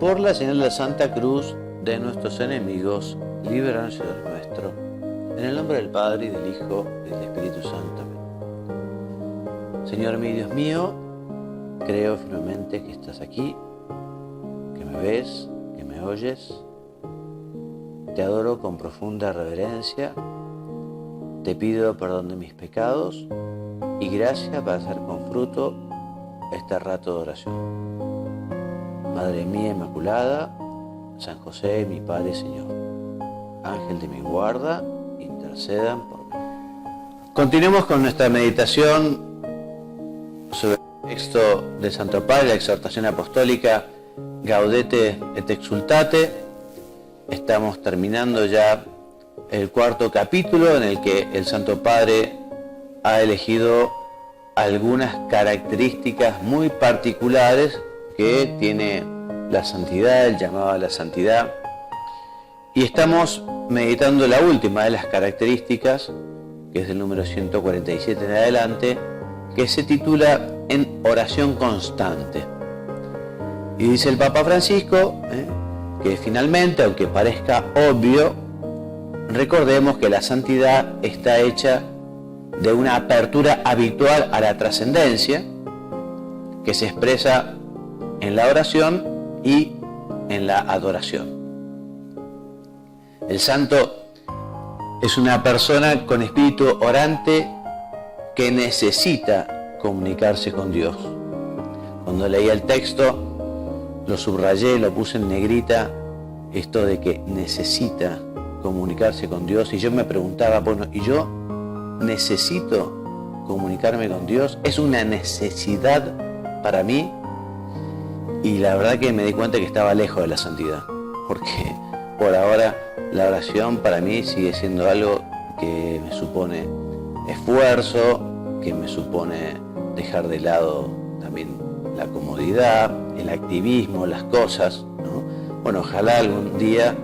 Por la señal de la Santa Cruz de nuestros enemigos, líbranos, Señor nuestro. En el nombre del Padre, y del Hijo, y del Espíritu Santo. Amén. Señor mío, Dios mío, creo firmemente que estás aquí, que me ves, que me oyes. Te adoro con profunda reverencia. Te pido perdón de mis pecados y gracia para hacer con fruto este rato de oración. Madre mía Inmaculada, San José, mi Padre y Señor, Ángel de mi guarda, intercedan por mí. Continuemos con nuestra meditación sobre el texto del Santo Padre, la exhortación apostólica Gaudete et Exsultate. Estamos terminando ya el cuarto capítulo en el que el Santo Padre ha elegido algunas características muy particulares que tiene la santidad, el llamado a la santidad. Y estamos meditando la última de las características, que es del número 147 en adelante, que se titula En oración constante. Y dice el Papa Francisco que finalmente, aunque parezca obvio, recordemos que la santidad está hecha de una apertura habitual a la trascendencia, que se expresa en la oración y en la adoración. El santo es una persona con espíritu orante que necesita comunicarse con Dios. Cuando leía el texto, lo subrayé, lo puse en negrita, esto de que necesita comunicarse con Dios, y yo me preguntaba, bueno, ¿y yo necesito comunicarme con Dios? ¿Es una necesidad para mí? Y la verdad que me di cuenta que estaba lejos de la santidad, porque por ahora la oración para mí sigue siendo algo que me supone esfuerzo, que me supone dejar de lado también la comodidad, el activismo, las cosas, ¿no? Bueno, ojalá algún día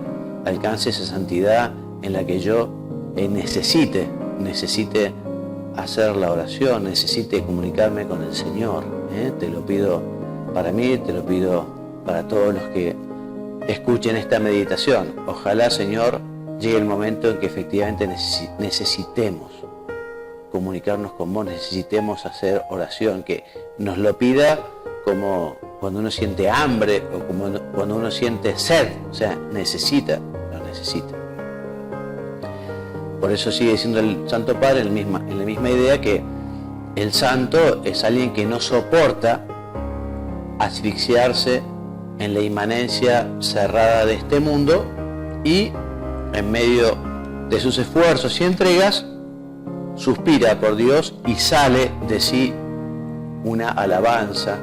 alcance esa santidad en la que yo necesite hacer la oración, necesite comunicarme con el Señor. Te lo pido para mí, te lo pido para todos los que escuchen esta meditación. Ojalá, Señor, llegue el momento en que efectivamente necesitemos comunicarnos con vos, necesitemos hacer oración, que nos lo pida como cuando uno siente hambre o como cuando uno siente sed, o sea, lo necesita. Por eso sigue diciendo el Santo Padre en la misma idea, que el santo es alguien que no soporta asfixiarse en la inmanencia cerrada de este mundo y en medio de sus esfuerzos y entregas suspira por Dios y sale de sí una alabanza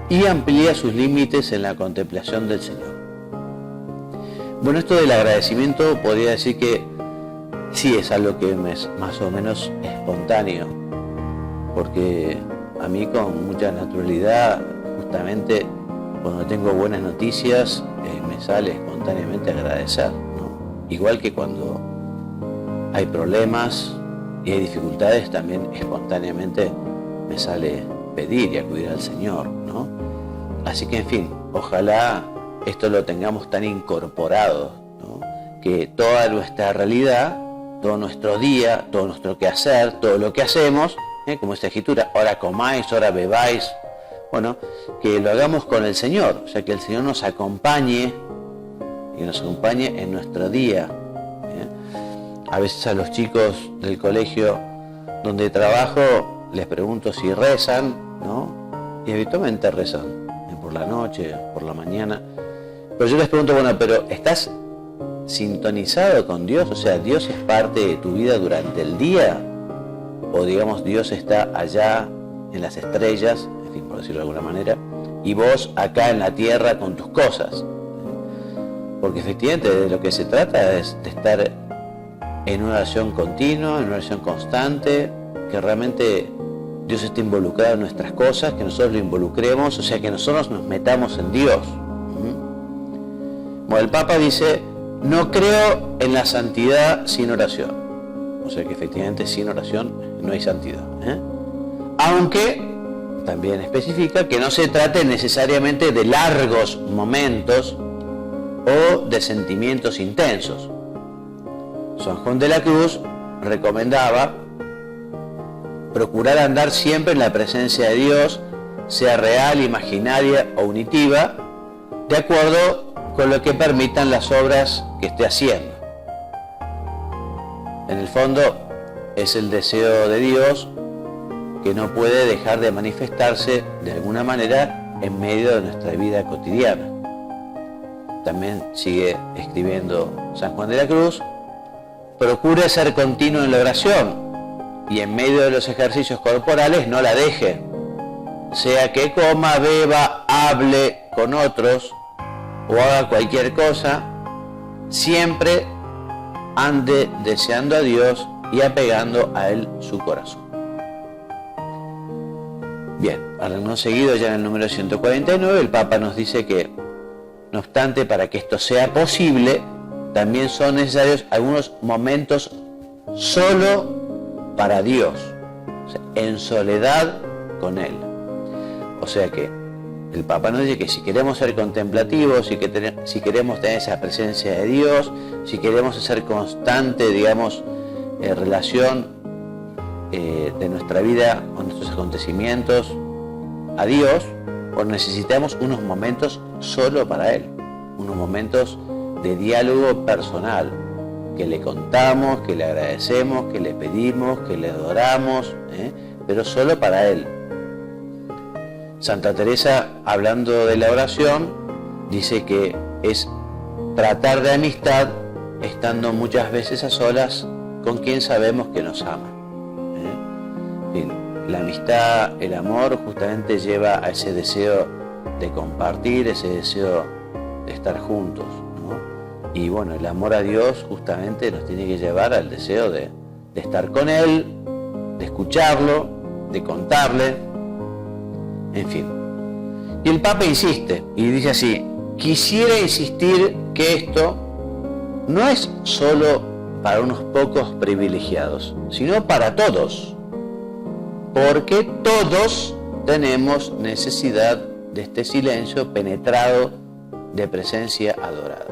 y amplía sus límites en la contemplación del Señor. Bueno, esto del agradecimiento podría decir que sí es algo que es más o menos espontáneo, porque a mí con mucha naturalidad, justamente cuando tengo buenas noticias, me sale espontáneamente agradecer, ¿no? Igual que cuando hay problemas y hay dificultades, también espontáneamente me sale pedir y acudir al Señor, ¿no? Así que, en fin, ojalá esto lo tengamos tan incorporado, ¿no? Que toda nuestra realidad, todo nuestro día, todo nuestro quehacer, todo lo que hacemos, como esta escritura, ahora comáis, ahora bebáis, bueno, que lo hagamos con el Señor, o sea, que el Señor nos acompañe y nos acompañe en nuestro día. A veces a los chicos del colegio donde trabajo les pregunto si rezan, ¿no? Y habitualmente rezan, por la noche, por la mañana. Pero yo les pregunto, bueno, pero ¿estás sintonizado con Dios? O sea, ¿Dios es parte de tu vida durante el día? O digamos, Dios está allá en las estrellas, en fin, por decirlo de alguna manera, y vos acá en la tierra con tus cosas. Porque efectivamente de lo que se trata es de estar en una oración continua, en una oración constante, que realmente Dios esté involucrado en nuestras cosas, que nosotros lo involucremos, o sea, que nosotros nos metamos en Dios. Bueno, el Papa dice, no creo en la santidad sin oración. O sea que efectivamente sin oración no hay santidad. Aunque también especifica que no se trate necesariamente de largos momentos o de sentimientos intensos. San Juan de la Cruz recomendaba procurar andar siempre en la presencia de Dios, sea real, imaginaria o unitiva, de acuerdo con lo que permitan las obras que esté haciendo. En el fondo, es el deseo de Dios que no puede dejar de manifestarse de alguna manera en medio de nuestra vida cotidiana. También sigue escribiendo San Juan de la Cruz: procure ser continuo en la oración y en medio de los ejercicios corporales no la deje, sea que coma, beba, hable con otros o haga cualquier cosa, siempre ande deseando a Dios y apegando a Él su corazón. Bien, no seguido, ya en el número 149, el Papa nos dice que, no obstante, para que esto sea posible, también son necesarios algunos momentos solo para Dios, o sea, en soledad con Él. O sea que el Papa nos dice que si queremos ser contemplativos, si queremos tener esa presencia de Dios, si queremos hacer constante, digamos, relación de nuestra vida con nuestros acontecimientos a Dios, pues necesitamos unos momentos solo para Él, unos momentos de diálogo personal, que le contamos, que le agradecemos, que le pedimos, que le adoramos, pero solo para Él. Santa Teresa, hablando de la oración, dice que es tratar de amistad estando muchas veces a solas con quien sabemos que nos ama. Bien, la amistad, el amor, justamente lleva a ese deseo de compartir, ese deseo de estar juntos, ¿no? Y bueno, el amor a Dios justamente nos tiene que llevar al deseo de estar con Él, de escucharlo, de contarle, en fin. Y el Papa insiste y dice así: quisiera insistir que esto no es solo para unos pocos privilegiados, sino para todos, porque todos tenemos necesidad de este silencio penetrado de presencia adorada.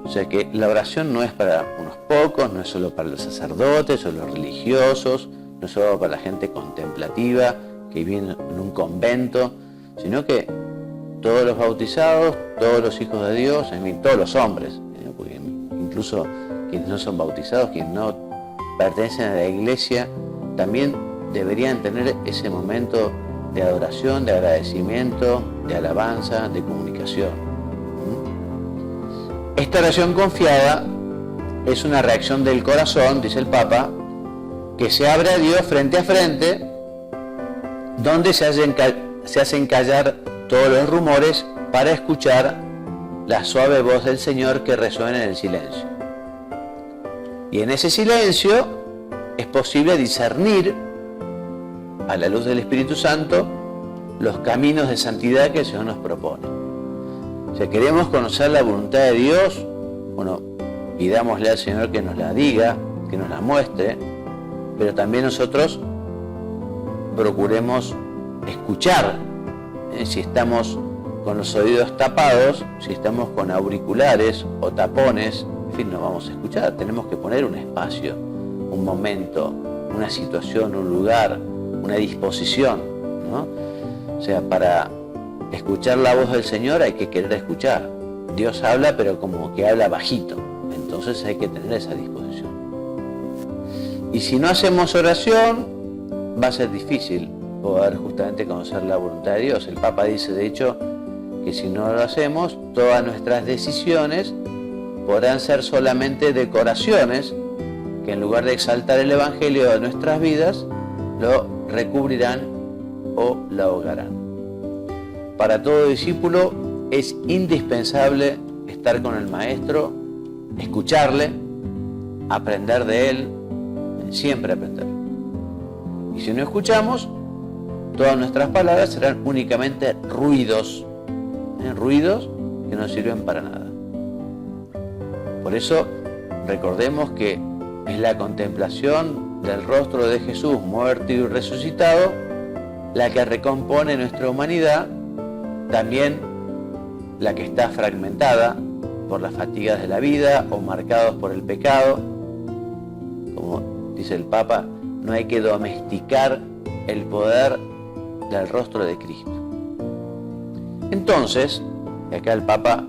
O sea que la oración no es para unos pocos, no es solo para los sacerdotes o los religiosos, no es solo para la gente contemplativa que vive en un convento, sino que todos los bautizados, todos los hijos de Dios, en fin, todos los hombres, porque incluso quienes no son bautizados, quienes no pertenecen a la iglesia, también deberían tener ese momento de adoración, de agradecimiento, de alabanza, de comunicación. Esta oración confiada es una reacción del corazón, dice el Papa, que se abre a Dios frente a frente, donde se hacen callar todos los rumores para escuchar la suave voz del Señor que resuena en el silencio. Y en ese silencio es posible discernir, a la luz del Espíritu Santo, los caminos de santidad que el Señor nos propone. Si queremos conocer la voluntad de Dios, bueno, pidámosle al Señor que nos la diga, que nos la muestre, pero también nosotros procuremos escuchar. Si estamos con los oídos tapados, si estamos con auriculares o tapones, en fin, no vamos a escuchar. Tenemos que poner un espacio, un momento, una situación, un lugar, una disposición, ¿no? O sea, para escuchar la voz del Señor hay que querer escuchar. Dios habla, pero como que habla bajito. Entonces hay que tener esa disposición. Y si no hacemos oración, va a ser difícil poder justamente conocer la voluntad de Dios. El Papa dice, de hecho, que si no lo hacemos, todas nuestras decisiones podrán ser solamente decoraciones que en lugar de exaltar el Evangelio de nuestras vidas, lo recubrirán o la ahogarán. Para todo discípulo es indispensable estar con el Maestro, escucharle, aprender de Él, siempre aprender. Y si no escuchamos, todas nuestras palabras serán únicamente ruidos, ruidos que no sirven para nada. Por eso, recordemos que es la contemplación del rostro de Jesús muerto y resucitado la que recompone nuestra humanidad, también la que está fragmentada por las fatigas de la vida o marcados por el pecado. Como dice el Papa, no hay que domesticar el poder del rostro de Cristo. Entonces, acá el Papa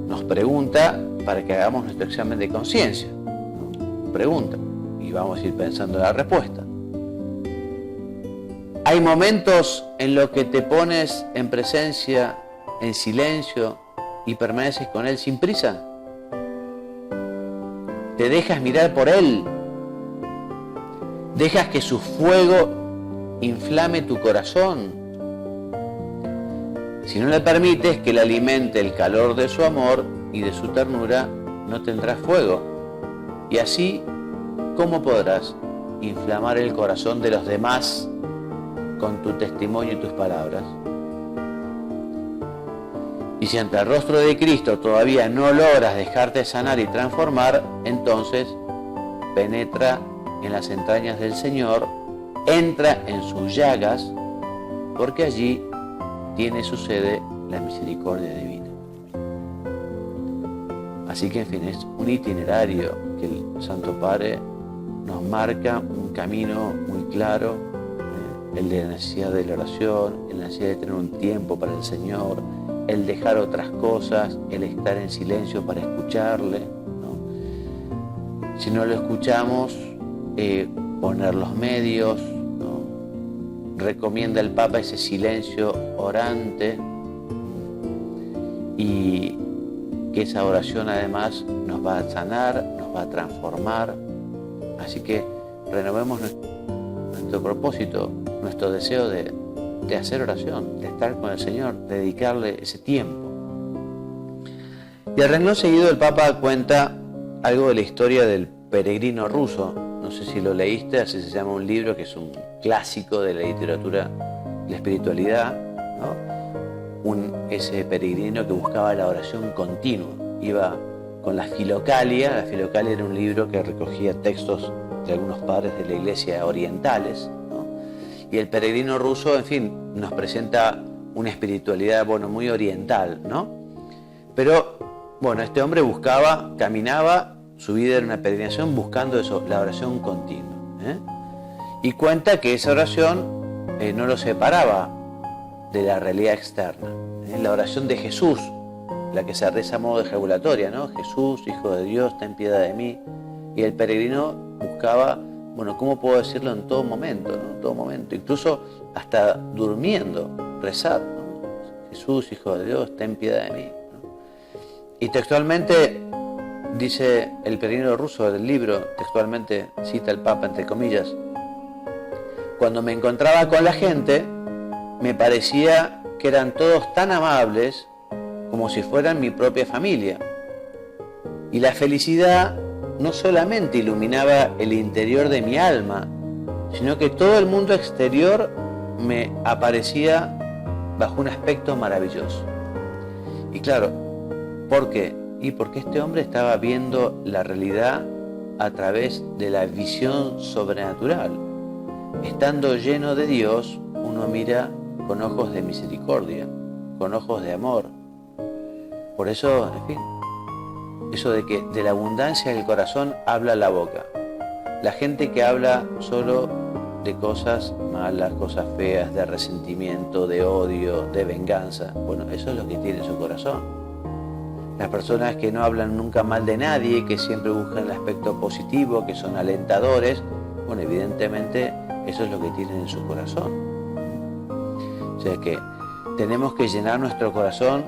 nos pregunta para que hagamos nuestro examen de conciencia, ¿no? Pregunta, y vamos a ir pensando la respuesta. ¿Hay momentos en los que te pones en presencia, en silencio, y permaneces con Él sin prisa? ¿Te dejas mirar por Él? ¿Dejas que su fuego inflame tu corazón? Si no le permites que le alimente el calor de su amor y de su ternura, no tendrás fuego. Y así, ¿cómo podrás inflamar el corazón de los demás con tu testimonio y tus palabras? Y si ante el rostro de Cristo todavía no logras dejarte sanar y transformar, entonces penetra en las entrañas del Señor, entra en sus llagas, porque allí tiene su sede la misericordia divina. Así que, en fin, es un itinerario que el Santo Padre nos marca, un camino muy claro, el de la necesidad de la oración, la necesidad de tener un tiempo para el Señor, el dejar otras cosas, el estar en silencio para escucharle, ¿no? Si no lo escuchamos, poner los medios, ¿no? Recomienda el Papa ese silencio orante, y que esa oración además nos va a sanar, nos va a transformar. Así que renovemos nuestro propósito, nuestro deseo de hacer oración, de estar con el Señor, de dedicarle ese tiempo. Y al renglón seguido el Papa cuenta algo de la historia del peregrino ruso. No sé si lo leíste, así se llama un libro que es un clásico de la literatura y la espiritualidad, ¿no? Ese peregrino que buscaba la oración continua. Iba con la Filocalia. La Filocalia era un libro que recogía textos de algunos padres de la iglesia orientales, ¿no? Y el peregrino ruso, en fin, nos presenta una espiritualidad, muy oriental, ¿no? Pero, este hombre caminaba, su vida era una peregrinación buscando eso, la oración continua, ¿eh? Y cuenta que esa oración no lo separaba de la realidad externa, ¿eh? La oración de Jesús, la que se reza a modo de ejaculatoria, ¿no? Jesús, Hijo de Dios, ten piedad de mí. Y el peregrino buscaba, ¿cómo puedo decirlo en todo momento, ¿no? En todo momento, incluso hasta durmiendo, rezar, ¿no? Jesús, Hijo de Dios, ten piedad de mí, ¿no? Y textualmente dice el peregrino ruso del libro, textualmente cita el Papa entre comillas: cuando me encontraba con la gente, me parecía que eran todos tan amables como si fueran mi propia familia. Y la felicidad no solamente iluminaba el interior de mi alma, sino que todo el mundo exterior me aparecía bajo un aspecto maravilloso. Y claro, ¿por qué? Y porque este hombre estaba viendo la realidad a través de la visión sobrenatural. Estando lleno de Dios, uno mira con ojos de misericordia, con ojos de amor. Por eso, en fin, eso de que de la abundancia del corazón habla la boca. La gente que habla solo de cosas malas, cosas feas, de resentimiento, de odio, de venganza, eso es lo que tiene en su corazón. Las personas que no hablan nunca mal de nadie, que siempre buscan el aspecto positivo, que son alentadores, evidentemente eso es lo que tienen en su corazón. O sea que tenemos que llenar nuestro corazón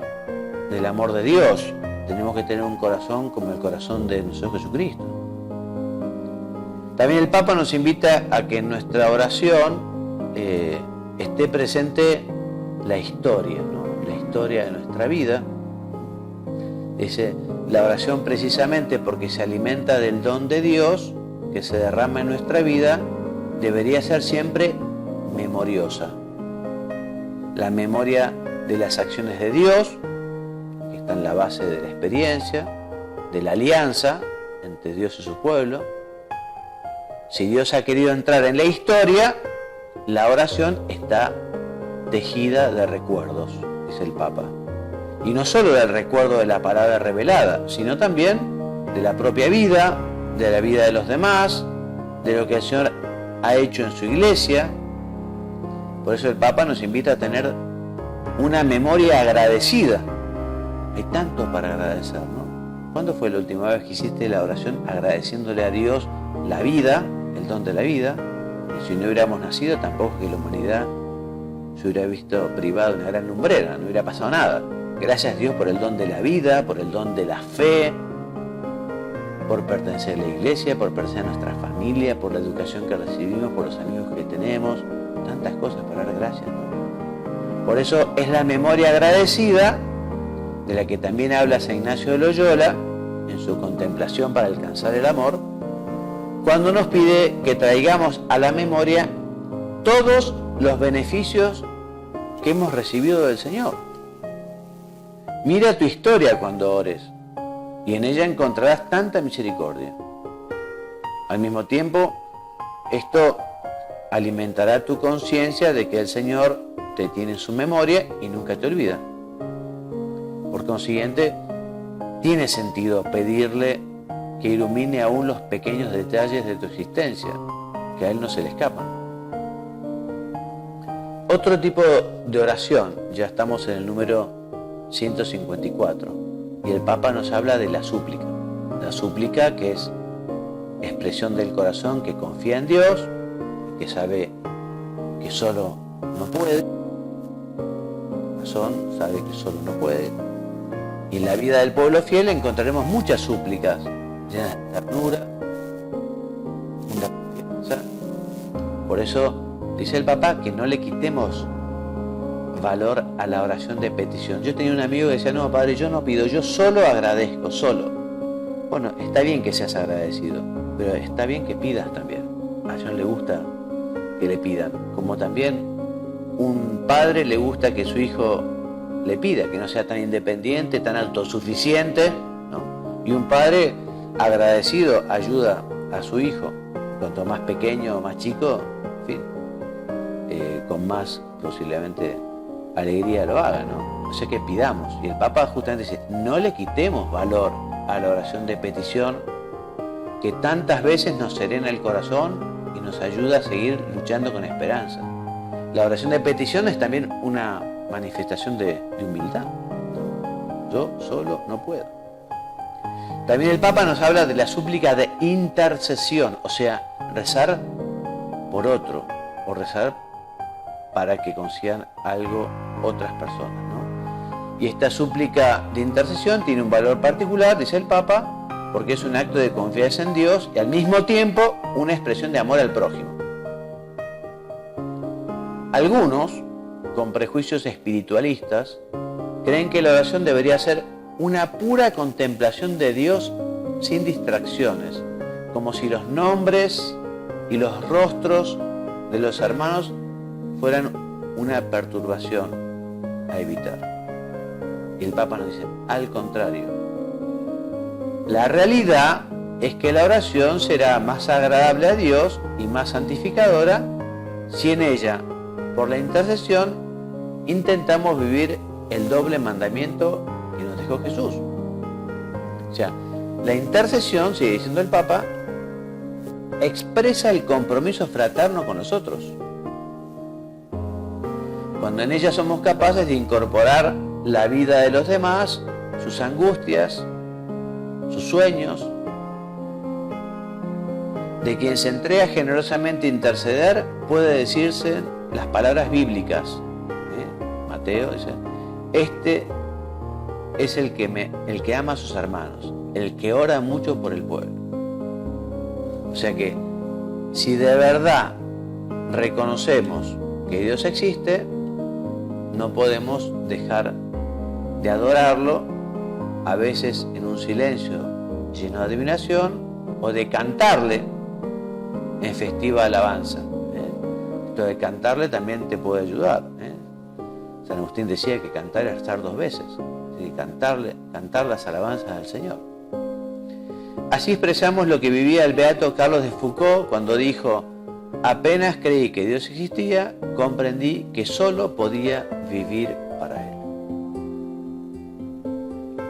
del amor de Dios. Tenemos que tener un corazón como el corazón de nuestro Jesucristo. También el Papa nos invita a que en nuestra oración esté presente la historia, ¿no? La historia de nuestra vida. Dice, la oración precisamente porque se alimenta del don de Dios que se derrama en nuestra vida, debería ser siempre memoriosa. La memoria de las acciones de Dios, que está en la base de la experiencia, de la alianza entre Dios y su pueblo. Si Dios ha querido entrar en la historia, la oración está tejida de recuerdos, dice el Papa. Y no solo del recuerdo de la palabra revelada, sino también de la propia vida, de la vida de los demás, de lo que el Señor ha hecho en su iglesia. Por eso el Papa nos invita a tener una memoria agradecida. Hay tanto para agradecer, ¿no? ¿Cuándo fue la última vez que hiciste la oración agradeciéndole a Dios la vida, el don de la vida? Y si no hubiéramos nacido, tampoco que la humanidad se hubiera visto privada de una gran lumbrera, no hubiera pasado nada. Gracias a Dios por el don de la vida, por el don de la fe, por pertenecer a la iglesia, por pertenecer a nuestra familia, por la educación que recibimos, por los amigos que tenemos, tantas cosas para dar gracias, ¿no? Por eso es la memoria agradecida de la que también habla San Ignacio de Loyola en su contemplación para alcanzar el amor, cuando nos pide que traigamos a la memoria todos los beneficios que hemos recibido del Señor. Mira tu historia cuando ores y en ella encontrarás tanta misericordia. Al mismo tiempo, esto alimentará tu conciencia de que el Señor te tiene en su memoria y nunca te olvida. Por consiguiente, tiene sentido pedirle que ilumine aún los pequeños detalles de tu existencia, que a Él no se le escapan. Otro tipo de oración, ya estamos en el número 154, y el Papa nos habla de la súplica que es expresión del corazón que confía en Dios, que sabe que solo no puede, el corazón sabe que solo no puede, y en la vida del pueblo fiel encontraremos muchas súplicas llenas de ternura, una confianza. Por eso dice el Papa que no le quitemos valor a la oración de petición. Yo tenía un amigo que decía, no, padre, yo no pido, yo solo agradezco, solo. Bueno, está bien que seas agradecido, pero está bien que pidas también. A Dios le gusta que le pidan, como también un padre le gusta que su hijo le pida, que no sea tan independiente, tan autosuficiente, ¿no? Y un padre agradecido ayuda a su hijo, cuanto más pequeño o más chico, en fin, con más posiblemente alegría lo haga, ¿no? O sea que pidamos. Y el Papa justamente dice, no le quitemos valor a la oración de petición que tantas veces nos serena el corazón y nos ayuda a seguir luchando con esperanza. La oración de petición es también una manifestación de humildad. Yo solo no puedo. También el Papa nos habla de la súplica de intercesión, o sea, rezar por otro, o rezar para que consigan algo otras personas, ¿no? Y esta súplica de intercesión tiene un valor particular, dice el Papa, porque es un acto de confianza en Dios y al mismo tiempo una expresión de amor al prójimo. Algunos, con prejuicios espiritualistas, creen que la oración debería ser una pura contemplación de Dios sin distracciones, como si los nombres y los rostros de los hermanos fueran una perturbación a evitar. Y el Papa nos dice, al contrario, la realidad es que la oración será más agradable a Dios y más santificadora si en ella, por la intercesión, intentamos vivir el doble mandamiento que nos dejó Jesús. O sea, la intercesión, sigue diciendo el Papa, expresa el compromiso fraterno con nosotros. Cuando en ella somos capaces de incorporar la vida de los demás, sus angustias, sus sueños, de quien se entrega generosamente a interceder, puede decirse las palabras bíblicas. Mateo dice, este es el que ama a sus hermanos, el que ora mucho por el pueblo. O sea que, si de verdad reconocemos que Dios existe, no podemos dejar de adorarlo, a veces en un silencio lleno de adivinación, o de cantarle en festiva alabanza. Esto de cantarle también te puede ayudar. San Agustín decía que cantar era estar dos veces, cantar las alabanzas al Señor. Así expresamos lo que vivía el beato Carlos de Foucauld cuando dijo, apenas creí que Dios existía, comprendí que solo podía vivir para Él.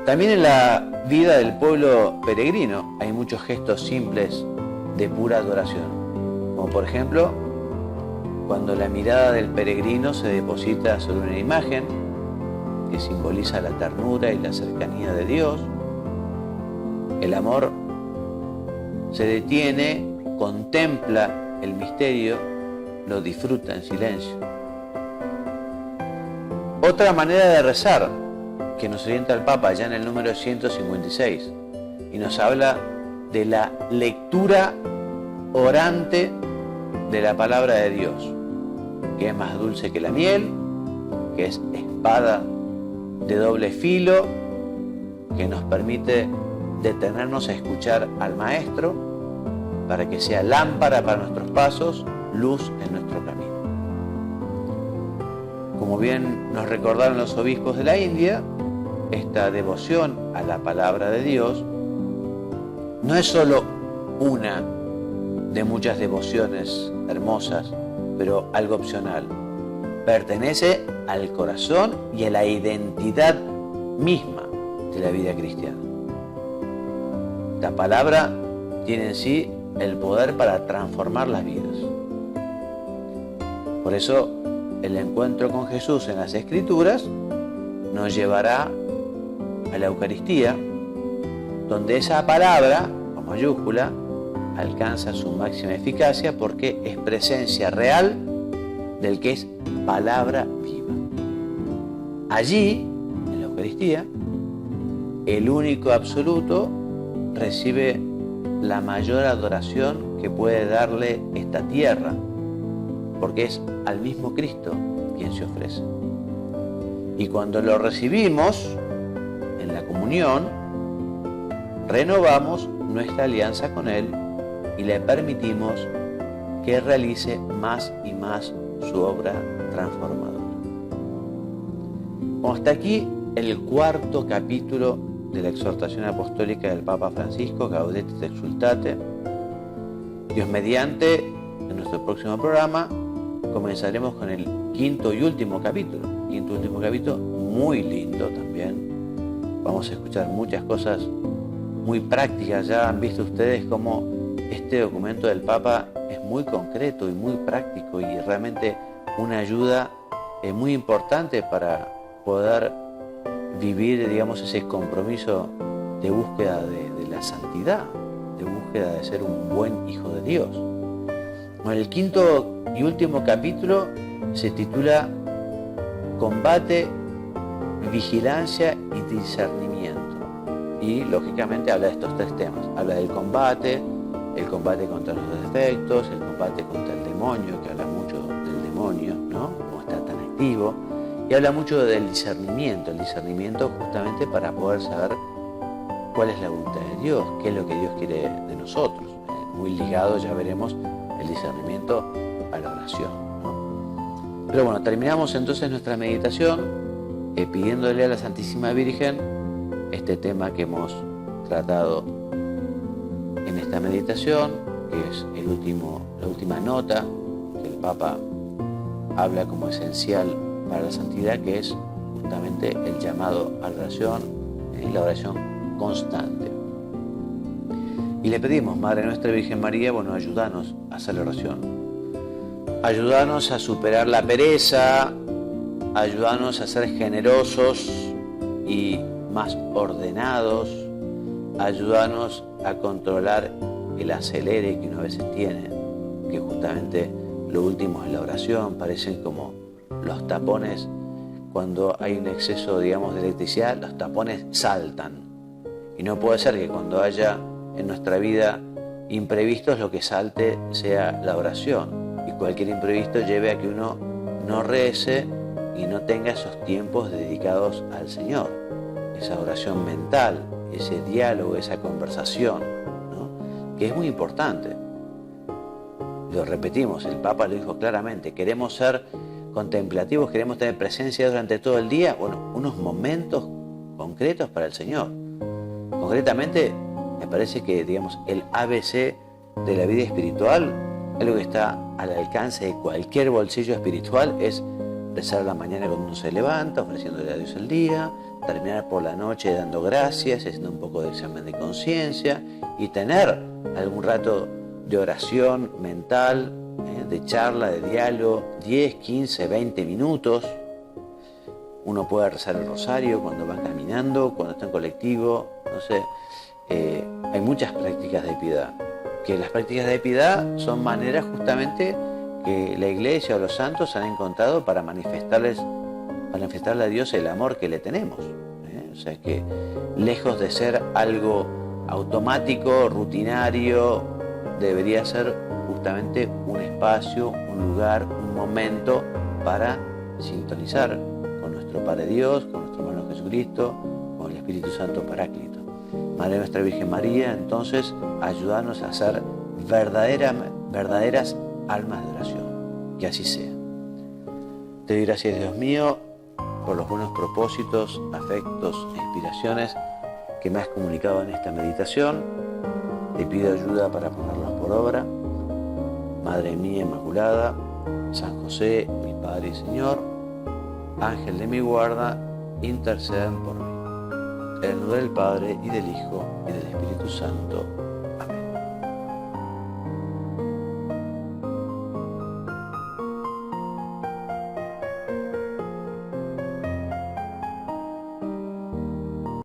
También en la vida del pueblo peregrino hay muchos gestos simples de pura adoración, como por ejemplo, cuando la mirada del peregrino se deposita sobre una imagen que simboliza la ternura y la cercanía de Dios. El amor se detiene, contempla el misterio, lo disfruta en silencio. Otra manera de rezar que nos orienta el Papa ya en el número 156 y nos habla de la lectura orante de la palabra de Dios, que es más dulce que la miel, que es espada de doble filo, que nos permite detenernos a escuchar al Maestro para que sea lámpara para nuestros pasos, luz en nuestro camino. Como bien nos recordaron los obispos de la India, esta devoción a la palabra de Dios no es solo una de muchas devociones hermosas, pero algo opcional. Pertenece al corazón y a la identidad misma de la vida cristiana. La palabra tiene en sí el poder para transformar las vidas. Por eso, el encuentro con Jesús en las Escrituras nos llevará a la Eucaristía, donde esa palabra, con mayúscula, alcanza su máxima eficacia porque es presencia real del que es palabra viva. Allí, en la Eucaristía, el único absoluto recibe la mayor adoración que puede darle esta tierra, porque es al mismo Cristo quien se ofrece. Y cuando lo recibimos en la comunión, renovamos nuestra alianza con Él y le permitimos que realice más y más su obra transformadora. Bueno, hasta aquí el cuarto capítulo de la exhortación apostólica del Papa Francisco, Gaudete et Exsultate. Dios mediante, en nuestro próximo programa comenzaremos con el quinto y último capítulo. Muy lindo también. Vamos a escuchar muchas cosas muy prácticas. Ya han visto ustedes cómo este documento del Papa es muy concreto y muy práctico y realmente una ayuda muy importante para poder vivir, digamos, ese compromiso de búsqueda de la santidad, de búsqueda de ser un buen hijo de Dios. Bueno, el quinto y último capítulo se titula Combate, Vigilancia y Discernimiento. Y lógicamente habla de estos tres temas. Habla del combate, el combate contra los defectos, el combate contra el demonio, que habla mucho del demonio, ¿no? Cómo está tan activo. Y habla mucho del discernimiento, el discernimiento justamente para poder saber cuál es la voluntad de Dios, qué es lo que Dios quiere de nosotros. Muy ligado, ya veremos, el discernimiento a la oración, ¿no? Pero bueno, terminamos entonces nuestra meditación pidiéndole a la Santísima Virgen este tema que hemos tratado en esta meditación, que es la última nota que el Papa habla como esencial para la santidad, que es justamente el llamado a la oración y la oración constante. Y le pedimos, Madre nuestra Virgen María, bueno, ayúdanos a hacer la oración. Ayúdanos a superar la pereza, ayúdanos a ser generosos y más ordenados, ayúdanos a controlar el acelere que uno a veces tiene, que justamente lo último es la oración, parecen como los tapones, cuando hay un exceso, digamos, de electricidad, los tapones saltan. Y no puede ser que cuando haya en nuestra vida imprevistos, lo que salte sea la oración. Y cualquier imprevisto lleve a que uno no rece y no tenga esos tiempos dedicados al Señor. Esa oración mental, ese diálogo, esa conversación, ¿no? Que es muy importante. Lo repetimos, el Papa lo dijo claramente, queremos ser contemplativos, queremos tener presencia durante todo el día, bueno, unos momentos concretos para el Señor. Concretamente, me parece que, digamos, el ABC de la vida espiritual algo que está al alcance de cualquier bolsillo espiritual es rezar a la mañana cuando uno se levanta, ofreciéndole a Dios el día, terminar por la noche dando gracias, haciendo un poco de examen de conciencia y tener algún rato de oración mental, de charla, de diálogo, 10, 15, 20 minutos. Uno puede rezar el rosario cuando va caminando, cuando está en colectivo, no sé. Hay muchas prácticas de piedad, que las prácticas de piedad son maneras justamente que la Iglesia o los santos han encontrado para manifestarle a Dios el amor que le tenemos. O sea que lejos de ser algo automático, rutinario, debería ser justamente un espacio, un lugar, un momento para sintonizar con nuestro Padre Dios, con nuestro hermano Jesucristo, con el Espíritu Santo Paráclito. Madre nuestra Virgen María, entonces, ayúdanos a ser verdaderas almas de oración. Que así sea. Te doy gracias, Dios mío, por los buenos propósitos, afectos e inspiraciones que me has comunicado en esta meditación. Te pido ayuda para ponerlos por obra. Madre mía Inmaculada, San José, mi Padre y Señor, Ángel de mi guarda, intercedan por mí. En el nombre del Padre, y del Hijo, y del Espíritu Santo.